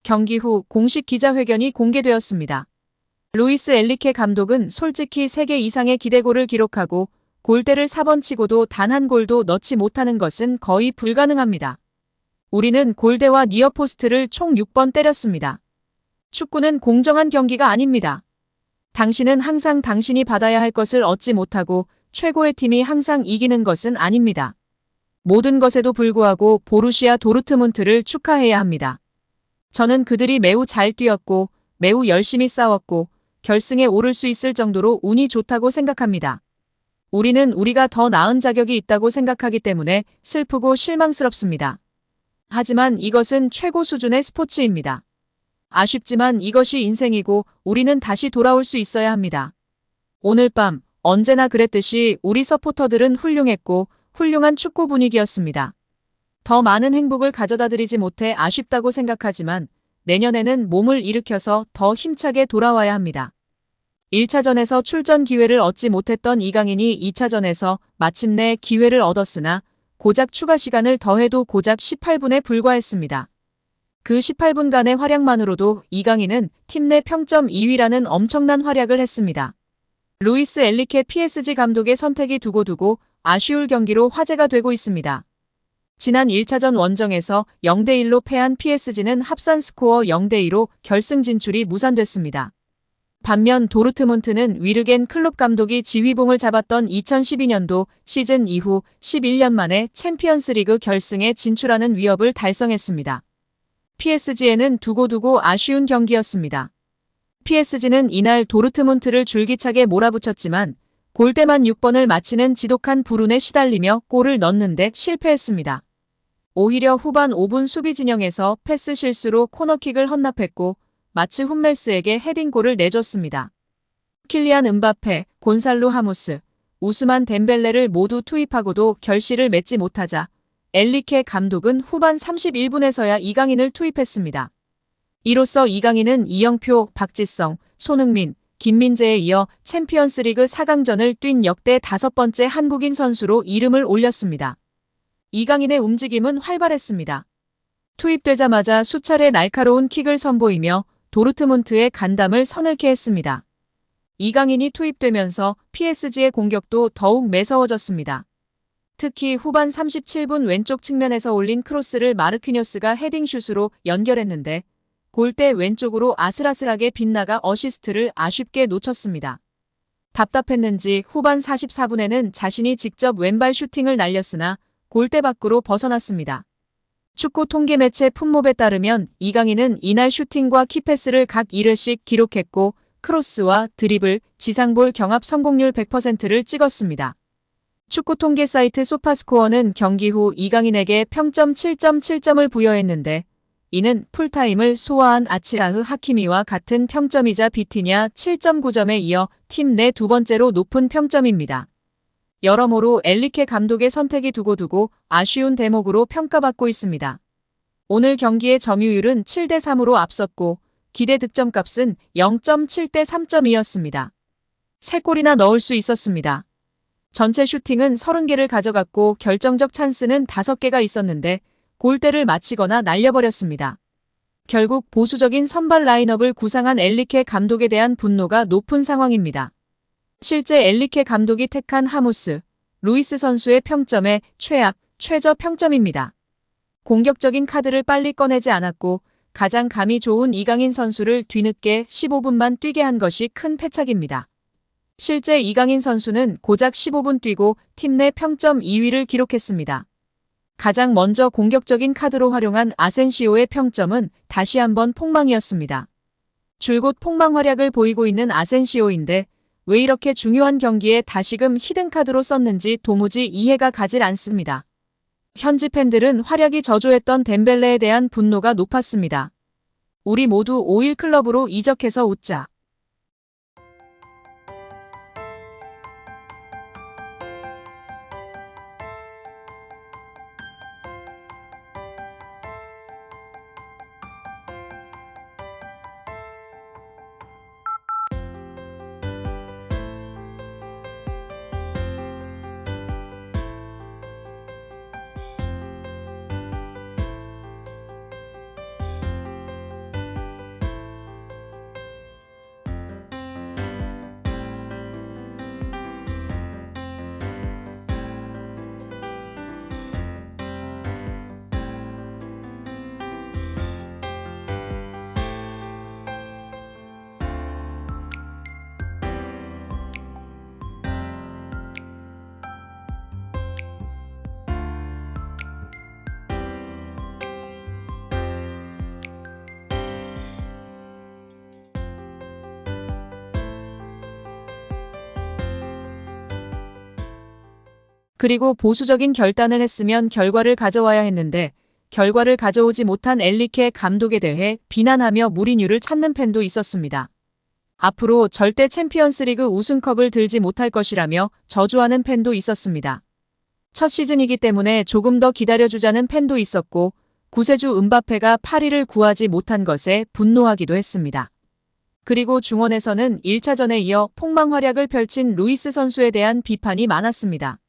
경기 후 공식 기자회견이 공개되었습니다. 루이스 엔리케 감독은 솔직히 3개 이상의 기대골을 기록하고 골대를 4번 치고도 단 한 골도 넣지 못하는 것은 거의 불가능합니다. 우리는 골대와 니어포스트를 총 6번 때렸습니다. 축구는 공정한 경기가 아닙니다. 당신은 항상 당신이 받아야 할 것을 얻지 못하고 최고의 팀이 항상 이기는 것은 아닙니다. 모든 것에도 불구하고 보루시아 도르트문트를 축하해야 합니다. 저는 그들이 매우 잘 뛰었고 매우 열심히 싸웠고 결승에 오를 수 있을 정도로 운이 좋다고 생각합니다. 우리는 우리가 더 나은 자격이 있다고 생각하기 때문에 슬프고 실망스럽습니다. 하지만 이것은 최고 수준의 스포츠입니다. 아쉽지만 이것이 인생이고 우리는 다시 돌아올 수 있어야 합니다. 오늘 밤 언제나 그랬듯이 우리 서포터들은 훌륭했고 훌륭한 축구 분위기였습니다. 더 많은 행복을 가져다 드리지 못해 아쉽다고 생각하지만 내년에는 몸을 일으켜서 더 힘차게 돌아와야 합니다. 1차전에서 출전 기회를 얻지 못했던 이강인이 2차전에서 마침내 기회를 얻었으나 고작 추가 시간을 더해도 고작 18분에 불과했습니다. 그 18분간의 활약만으로도 이강인은 팀 내 평점 2위라는 엄청난 활약을 했습니다. 루이스 엔리케 PSG 감독의 선택이 두고두고 아쉬울 경기로 화제가 되고 있습니다. 지난 1차전 원정에서 0대1로 패한 PSG는 합산 스코어 0대2로 결승 진출이 무산됐습니다. 반면 도르트문트는 위르겐 클롭 감독이 지휘봉을 잡았던 2012년도 시즌 이후 11년 만에 챔피언스리그 결승에 진출하는 위협을 달성했습니다. PSG에는 두고두고 아쉬운 경기였습니다. PSG는 이날 도르트문트를 줄기차게 몰아붙였지만 골대만 6번을 맞히는 지독한 불운에 시달리며 골을 넣는데 실패했습니다. 오히려 후반 5분 수비 진영에서 패스 실수로 코너킥을 헌납했고 마츠 훈멜스에게 헤딩골을 내줬습니다. 킬리안 음바페, 곤살로 하무스, 우스만 덴벨레를 모두 투입하고도 결실을 맺지 못하자 엔리케 감독은 후반 31분에서야 이강인을 투입했습니다. 이로써 이강인은 이영표, 박지성, 손흥민, 김민재에 이어 챔피언스리그 4강전을 뛴 역대 5번째 한국인 선수로 이름을 올렸습니다. 이강인의 움직임은 활발했습니다. 투입되자마자 수차례 날카로운 킥을 선보이며 도르트문트의 간담을 서늘케 했습니다. 이강인이 투입되면서 PSG의 공격도 더욱 매서워졌습니다. 특히 후반 37분 왼쪽 측면에서 올린 크로스를 마르퀴뇽스가 헤딩슛으로 연결했는데 골대 왼쪽으로 아슬아슬하게 빗나가 어시스트를 아쉽게 놓쳤습니다. 답답했는지 후반 44분에는 자신이 직접 왼발 슈팅을 날렸으나 골대 밖으로 벗어났습니다. 축구 통계 매체 풋몹에 따르면 이강인은 이날 슈팅과 키패스를 각 1회씩 기록했고 크로스와 드리블, 지상볼 경합 성공률 100%를 찍었습니다. 축구 통계 사이트 소파스코어는 경기 후 이강인에게 평점 7.7점을 부여했는데 이는 풀타임을 소화한 아치라흐 하키미와 같은 평점이자 비티냐 7.9점에 이어 팀 내 두 번째로 높은 평점입니다. 여러모로 엔리케 감독의 선택이 두고두고 아쉬운 대목으로 평가받고 있습니다. 오늘 경기의 점유율은 7대3으로 앞섰고 기대 득점값은 0.7대 3점이었습니다. 3골이나 넣을 수 있었습니다. 전체 슈팅은 30개를 가져갔고 결정적 찬스는 5개가 있었는데 골대를 맞히거나 날려버렸습니다. 결국 보수적인 선발 라인업을 구상한 엔리케 감독에 대한 분노가 높은 상황입니다. 실제 엔리케 감독이 택한 하무스, 루이스 선수의 평점의 최저 평점입니다. 공격적인 카드를 빨리 꺼내지 않았고 가장 감이 좋은 이강인 선수를 뒤늦게 15분만 뛰게 한 것이 큰 패착입니다. 실제 이강인 선수는 고작 15분 뛰고 팀 내 평점 2위를 기록했습니다. 가장 먼저 공격적인 카드로 활용한 아센시오의 평점은 다시 한번 폭망이었습니다. 줄곧 폭망 활약을 보이고 있는 아센시오인데 왜 이렇게 중요한 경기에 다시금 히든카드로 썼는지 도무지 이해가 가질 않습니다. 현지 팬들은 활약이 저조했던 덴벨레에 대한 분노가 높았습니다. 우리 모두 5일 클럽으로 이적해서 웃자. 그리고 보수적인 결단을 했으면 결과를 가져와야 했는데 결과를 가져오지 못한 엔리케 감독에 대해 비난하며 무리뉴를 찾는 팬도 있었습니다. 앞으로 절대 챔피언스리그 우승컵을 들지 못할 것이라며 저주하는 팬도 있었습니다. 첫 시즌이기 때문에 조금 더 기다려주자는 팬도 있었고 구세주 음바페가 파리를 구하지 못한 것에 분노하기도 했습니다. 그리고 중원에서는 1차전에 이어 폭망 활약을 펼친 루이스 선수에 대한 비판이 많았습니다.